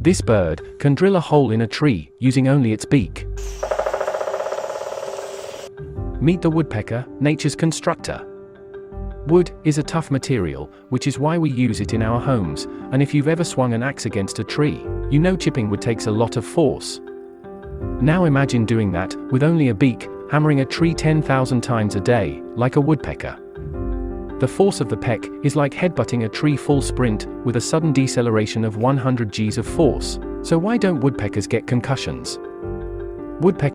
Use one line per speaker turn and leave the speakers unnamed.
This bird can drill a hole in a tree using only its beak. Meet the woodpecker, nature's constructor. Wood is a tough material, which is why we use it in our homes, and if you've ever swung an axe against a tree, you know chipping wood takes a lot of force. Now imagine doing that, with only a beak, hammering a tree 10,000 times a day, like a woodpecker. The force of the peck is like headbutting a tree full sprint, with a sudden deceleration of 100 Gs of force. So why don't woodpeckers get concussions? Woodpeckers